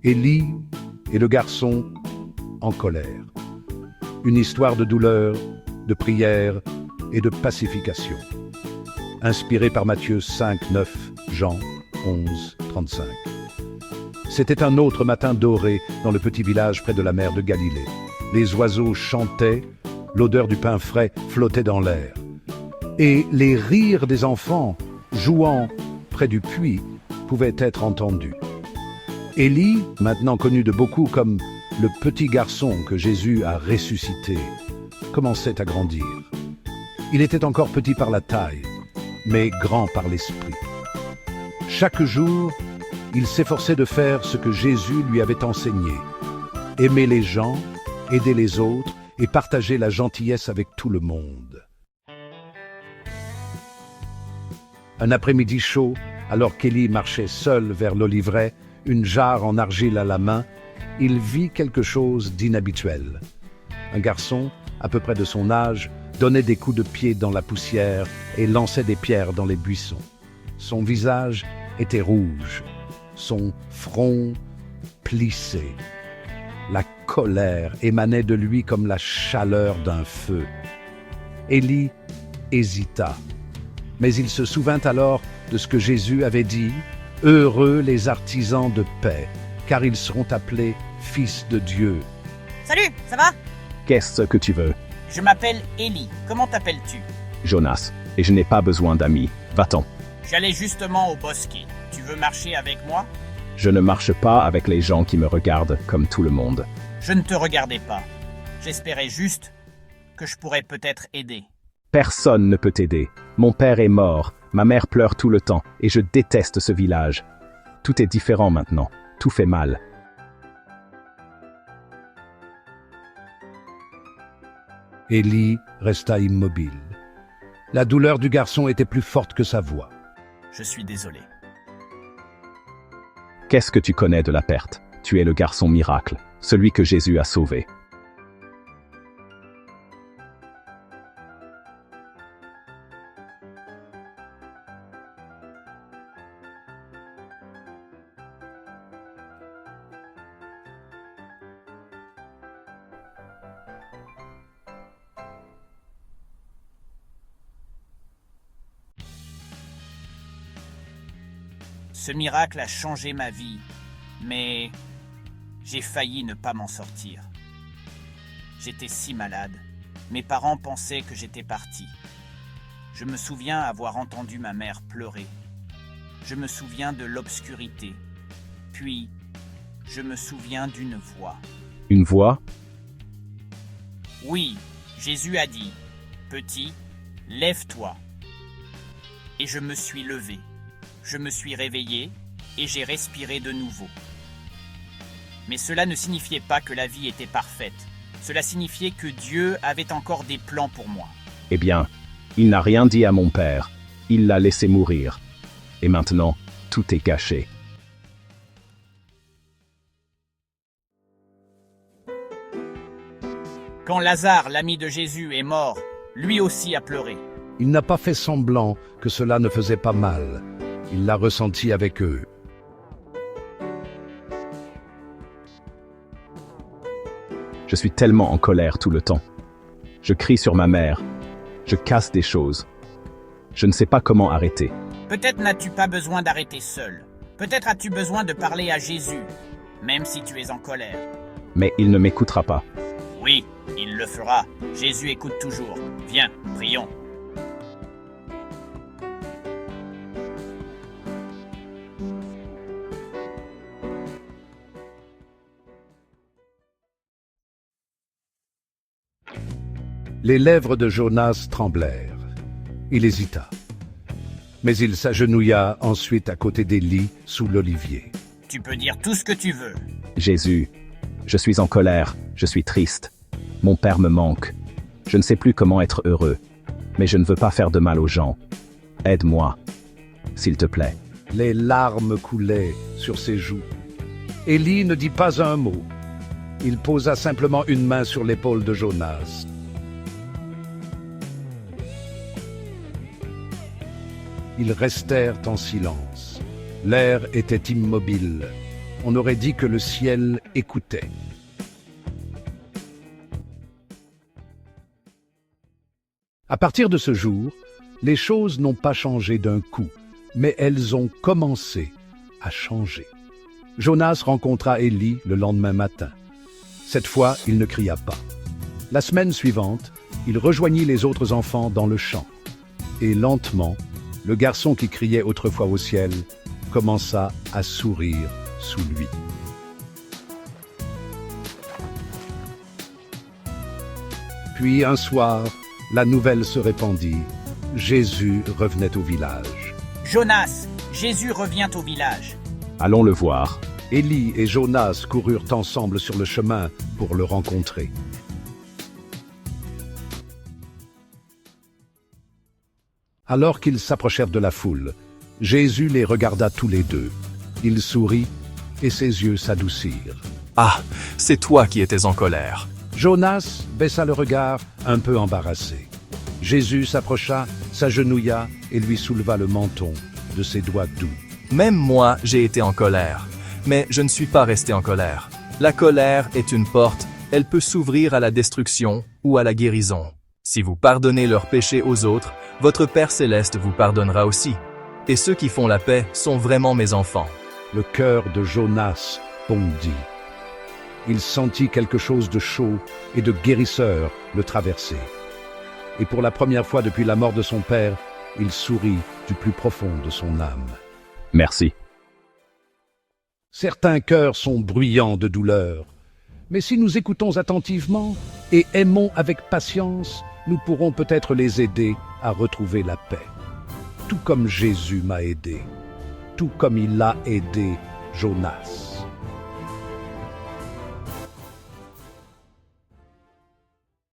Élie et le garçon en colère. Une histoire de douleur, de prière et de pacification. Inspiré par Matthieu 5, 9, Jean 11, 35. C'était un autre matin doré dans le petit village près de la mer de Galilée. Les oiseaux chantaient, l'odeur du pain frais flottait dans l'air. Et les rires des enfants, jouant près du puits, pouvaient être entendus. Élie, maintenant connu de beaucoup comme le petit garçon que Jésus a ressuscité, commençait à grandir. Il était encore petit par la taille, mais grand par l'esprit. Chaque jour, il s'efforçait de faire ce que Jésus lui avait enseigné. Aimer les gens, aider les autres et partager la gentillesse avec tout le monde. Un après-midi chaud, alors qu'Élie marchait seul vers l'oliveraie, une jarre en argile à la main, il vit quelque chose d'inhabituel. Un garçon, à peu près de son âge, donnait des coups de pied dans la poussière et lançait des pierres dans les buissons. Son visage était rouge, son front plissé. La colère émanait de lui comme la chaleur d'un feu. Élie hésita, mais il se souvint alors de ce que Jésus avait dit « Heureux les artisans de paix, car ils seront appelés fils de Dieu. » Salut, ça va? Qu'est-ce que tu veux? Je m'appelle Élie. Comment t'appelles-tu? Jonas, et je n'ai pas besoin d'amis. Va-t'en. J'allais justement au bosquet. Tu veux marcher avec moi? Je ne marche pas avec les gens qui me regardent comme tout le monde. Je ne te regardais pas. J'espérais juste que je pourrais peut-être aider. Personne ne peut t'aider. Mon père est mort, ma mère pleure tout le temps, et je déteste ce village. Tout est différent maintenant. Tout fait mal. Élie resta immobile. La douleur du garçon était plus forte que sa voix. Je suis désolé. Qu'est-ce que tu connais de la perte? Tu es le garçon miracle, celui que Jésus a sauvé. Ce miracle a changé ma vie, mais j'ai failli ne pas m'en sortir. J'étais si malade. Mes parents pensaient que j'étais parti. Je me souviens avoir entendu ma mère pleurer. Je me souviens de l'obscurité. Puis, je me souviens d'une voix. Une voix? Oui, Jésus a dit, « Petit, lève-toi. » Et je me suis levé. Je me suis réveillé et j'ai respiré de nouveau. Mais cela ne signifiait pas que la vie était parfaite. Cela signifiait que Dieu avait encore des plans pour moi. Eh bien, il n'a rien dit à mon père. Il l'a laissé mourir. Et maintenant, tout est gâché. Quand Lazare, l'ami de Jésus, est mort, lui aussi a pleuré. Il n'a pas fait semblant que cela ne faisait pas mal. Il l'a ressenti avec eux. Je suis tellement en colère tout le temps. Je crie sur ma mère. Je casse des choses. Je ne sais pas comment arrêter. Peut-être n'as-tu pas besoin d'arrêter seul. Peut-être as-tu besoin de parler à Jésus, même si tu es en colère. Mais il ne m'écoutera pas. Oui, il le fera. Jésus écoute toujours. Viens, prions. Les lèvres de Jonas tremblèrent. Il hésita. Mais il s'agenouilla ensuite à côté d'Élie sous l'olivier. Tu peux dire tout ce que tu veux. Jésus, je suis en colère, je suis triste. Mon père me manque. Je ne sais plus comment être heureux. Mais je ne veux pas faire de mal aux gens. Aide-moi, s'il te plaît. Les larmes coulaient sur ses joues. Élie ne dit pas un mot. Il posa simplement une main sur l'épaule de Jonas. Ils restèrent en silence. L'air était immobile. on aurait dit que le ciel écoutait. À partir de ce jour, les choses n'ont pas changé d'un coup, mais elles ont commencé à changer. Jonas rencontra Élie le lendemain matin. Cette fois, il ne cria pas. La semaine suivante, il rejoignit les autres enfants dans le champ. Et lentement, le garçon qui criait autrefois au ciel commença à sourire sous lui. Puis un soir, la nouvelle se répandit. Jésus revenait au village. Jonas, Jésus revient au village. Allons le voir. Élie et Jonas coururent ensemble sur le chemin pour le rencontrer. Alors qu'ils s'approchèrent de la foule, Jésus les regarda tous les deux. Il sourit et ses yeux s'adoucirent. Ah, c'est toi qui étais en colère. Jonas baissa le regard, un peu embarrassé. Jésus s'approcha, s'agenouilla et lui souleva le menton de ses doigts doux. Même moi, j'ai été en colère. Mais je ne suis pas resté en colère. La colère est une porte, elle peut s'ouvrir à la destruction ou à la guérison. Si vous pardonnez leurs péchés aux autres, votre Père Céleste vous pardonnera aussi. Et ceux qui font la paix sont vraiment mes enfants. Le cœur de Jonas bondit. Il sentit quelque chose de chaud et de guérisseur le traverser. Et pour la première fois depuis la mort de son père, il sourit du plus profond de son âme. Merci. Certains cœurs sont bruyants de douleur, mais si nous écoutons attentivement et aimons avec patience, nous pourrons peut-être les aider à retrouver la paix. Tout comme Jésus m'a aidé, tout comme il a aidé Jonas.